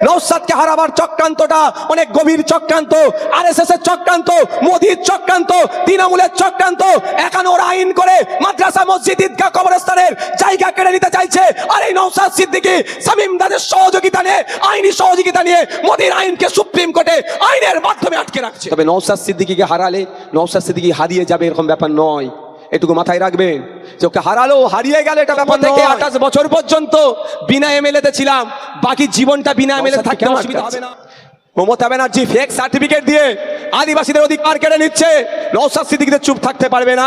নওশাদকে হারাবার চক্রান্তটা অনেক গভীর চক্রান্ত, আরএসএস এর চক্রান্ত, মোদির চক্রান্ত, তৃণমূলের চক্রান্ত। এখানে ওরা আইন করে মাদ্রাসা, মসজিদ, ঈদগাহ, কবরস্থানের জায়গা কেড়ে নিতে চাইছে। আর এই নওশাদ সিদ্দিকী, শামীম দাদের সহযোগিতা নিয়ে, আইনি সহযোগিতা নিয়ে মোদির আইনকে সুপ্রিম কোর্টে আইনের মাধ্যমে আটকে রাখছে। তবে নওশাদ সিদ্দিকীকে হারালে নওশাদ সিদ্দিকী হারিয়ে যাবে এরকম ব্যাপার নয়, এটুকু মাথায় রাখবেন। যে ওকে হারালো, হারিয়ে গেল এটা ব্যাপার থেকে 28 বছর পর্যন্ত বিনা এমএলএতে ছিলাম, বাকি জীবনটা বিনা এমএলএ থাকতে অসুবিধা হবে না। মমতা ব্যানার্জি ফেক সার্টিফিকেট দিয়ে আদিবাসীদের অধিকার কেড়ে নিচ্ছে, নওশাদ সিদ্দিকীদের চুপ থাকতে পারবে না।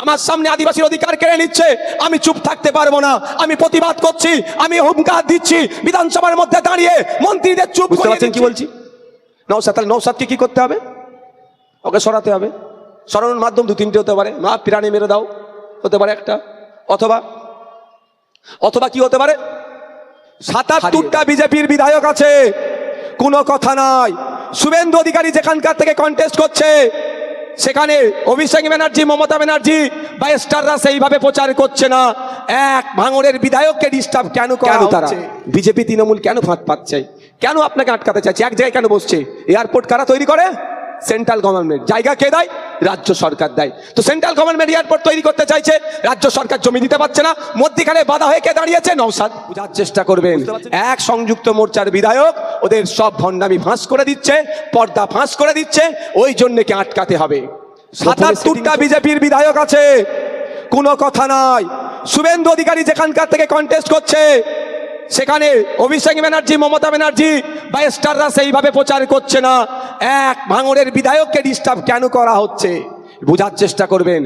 আমার সামনে আদিবাসীর অধিকার কেড়ে নিচ্ছে, আমি চুপ থাকতে পারবো না, আমি প্রতিবাদ করছি, আমি হুঙ্কার দিচ্ছি। বিধানসভার মধ্যে দাঁড়িয়ে মন্ত্রীদের চুপ করতে পারছেন কি বলছি? নওশাদকে কি করতে হবে? ওকে সরাতে হবে। সরানোর মাধ্যম দু তিনটে হতে পারে, মা প্রাণী মেরে দাও হতে পারে একটা, অথবা কি হতে পারে, ৭৭টা বিজেপির বিধায়ক আছে, কোনো কথা নাই। শুভেন্দু অধিকারী যেখানকার থেকে কন্টেস্ট করছে, সেখানে অভিষেক ব্যানার্জি, মমতা ব্যানার্জি বা স্টাররা সেইভাবে প্রচার করছে না। এক ভাঙড়ের বিধায়ককে ডিস্টার্ব কেন করা হচ্ছে? বিজেপি তৃণমূল কেন ফাঁদ পাচ্ছে? কেন আপনাকে আটকাতে চাইছে? এক জায়গায় কেন বসছে? এয়ারপোর্ট কারা তৈরি করে? Central government. জায়গা কে দেয়? রাজ্য সরকার দেয়। তো সেন্ট্রাল গভর্নমেন্ট এয়ারপোর্ট তৈরি করতে চাইছে, রাজ্য সরকার জমি দিতে পারছে না, মধ্যখানে বাধা হয়ে কে দাঁড়িয়েছে? নওশাদ। বুঝার চেষ্টা করবেন, এক সংযুক্ত মোর্চার বিধায়ক ওদের সব ভণ্ডামি ফাঁস করে দিচ্ছে, পর্দা ফাঁস করে দিচ্ছে, ওই জন্য কে আটকাতে হবে। ৭৭টা বিজেপির বিধায়ক আছে, কোনো কথা নাই। শুভেন্দু অধিকারী যেখানকার থেকে কন্টেস্ট করছে, সেখানে অভিষেক ব্যানার্জি, মমতা ব্যানার্জি বা স্টাররা সেইভাবে প্রচার করছে না। এক ভাঙড়ের বিধায়ককে ডিস্টার্ব কেন করা হচ্ছে? বোঝার চেষ্টা করবেন,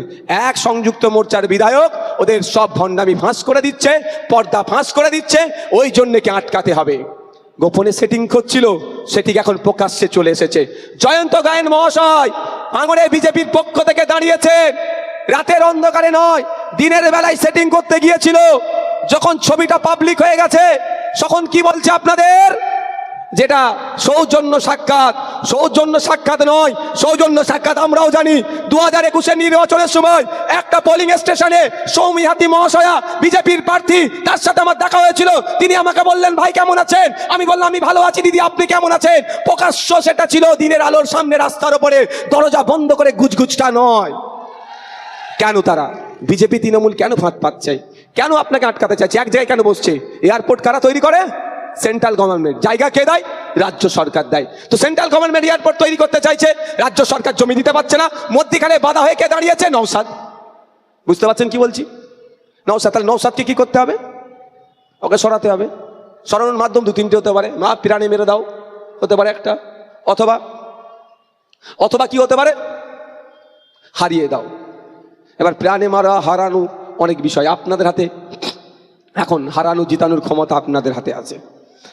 এক সংযুক্ত মোর্চার বিধায়ক ওদের সব ভণ্ডামি ফাঁস করে দিচ্ছে, পর্দা ফাঁস করে দিচ্ছে, ওই জন্য কে আটকাতে হবে। গোপনে সেটিং করছিল, সেটি এখন প্রকাশ্যে চলে এসেছে। জয়ন্ত গায়েন মহাশয় ভাঙড়ে বিজেপির পক্ষ থেকে দাঁড়িয়েছে, রাতের অন্ধকারে নয়, দিনের বেলায় সেটিং করতে গিয়েছিল। যখন ছবিটা পাবলিক হয়ে গেছে, তখন কি বলছে আপনাদের? যেটা সৌজন্য সাক্ষাৎ, সৌজন্য সাক্ষাৎ নয়, সৌজন্য সাক্ষাৎ আমরাও জানি। 2021 নির্বাচনের সময় একটা পোলিং স্টেশনে সৌমি হাতি মহাশয়া, বিজেপির প্রার্থী, তার সাথে আমার দেখা হয়েছিল। তিনি আমাকে বললেন, ভাই কেমন আছেন? আমি বললাম, আমি ভালো আছি দিদি, আপনি কেমন আছেন? প্রকাশ্য সেটা ছিল, দিনের আলোর সামনে, রাস্তার উপরে, দরজা বন্ধ করে, গুজগুজটা নয়। কেন তারা বিজেপি তৃণমূল কেন ফাঁদ পাচ্ছে? কেন আপনাকে আটকাতে চাইছে? এক জায়গায় কেন বসছে? এয়ারপোর্ট কারা তৈরি করে? Central government. জায়গা কে দেয়? রাজ্য সরকার দেয়। তো সেন্ট্রাল গভর্নমেন্ট এয়ারপোর্ট তৈরি করতে চাইছে, রাজ্য সরকার জমি দিতে পারছে না, মধ্যখানে বাধা হয়ে কে দাঁড়িয়েছে? নওশাদ। বুঝতে পারছেন কি বলছি? নওশাদ। তাহলে নওশাদকে কি করতে হবে? ওকে সরাতে হবে। সরানোর মাধ্যম দু তিনটে হতে পারে, মা প্রাণী মেরে দাও হতে পারে একটা, অথবা কি হতে পারে, হারিয়ে দাও। এবার প্রাণে মারা, হারানো অনেক বিষয় আপনাদের হাতে। এখন হারানো জিতানোর ক্ষমতা আপনাদের হাতে আছে।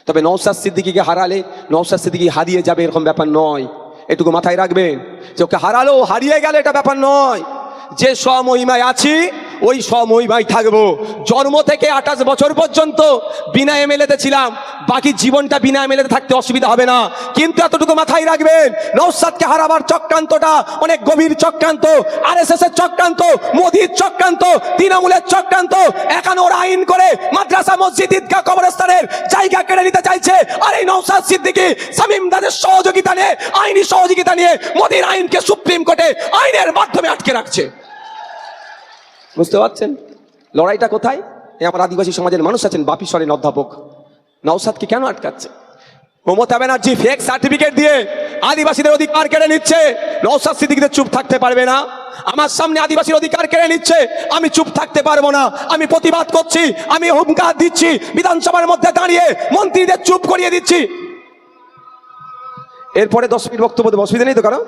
তবে নওশাদ সিদ্দিকীকে হারালে নওশাদ সিদ্দিকী হারিয়ে যাবে এরকম ব্যাপার নয়, এটুকু মাথায় রাখবেন। যে ওকে হারালো, হারিয়ে গেল এটা ব্যাপার নয়। যে স্বমহিমায় আছি ওই স্বমহিমায় থাকবো। জন্ম থেকে 28 বছর পর্যন্ত বিনা এমএলএতে ছিলাম, বাকি জীবনটা বিনা এমএলএতে থাকতে অসুবিধা হবে না। কিন্তু এতটুকু মাথায় রাখবেন, নওশাদকে হারাবার চক্রান্তটা অনেক গভীর চক্রান্ত, আরএসএস এর চক্রান্ত, মোদির চক্রান্ত, তৃণমূলের চক্রান্ত। এখানে ওরা আইন করে মাদ্রাসা, মসজিদ, ঈদগাহ, কবরস্থানের জায়গা কেড়ে নিতে চাইছে। আর এই নওশাদ সিদ্দিকী, শামীম দাদের সহযোগিতা নিয়ে, আইনি সহযোগিতা নিয়ে মোদির আইনকে সুপ্রিম কোর্টে আইনের মাধ্যমে আটকে রাখছে। বুঝতে পারছেন লড়াইটা কোথায়? আমার আদিবাসী সমাজের মানুষ আছেন, বাপি সরেন অধ্যাপক, নওশাদকে কেন আটকাচ্ছে? মমতা ব্যানার্জি ফেক সার্টিফিকেট দিয়ে আদিবাসীদের অধিকার কেড়ে নিচ্ছে, নওশাদ সিদ্দিকীদের চুপ থাকতে পারবে না। আমার সামনে আদিবাসীর অধিকার কেড়ে নিচ্ছে, আমি চুপ থাকতে পারবো না, আমি প্রতিবাদ করছি, আমি হুঙ্কার দিচ্ছি। বিধানসভার মধ্যে দাঁড়িয়ে মন্ত্রীদের চুপ করিয়ে দিচ্ছি। এরপরে 10 মিনিট বক্তব্য দেবো, অসুবিধা নেই তো কারো?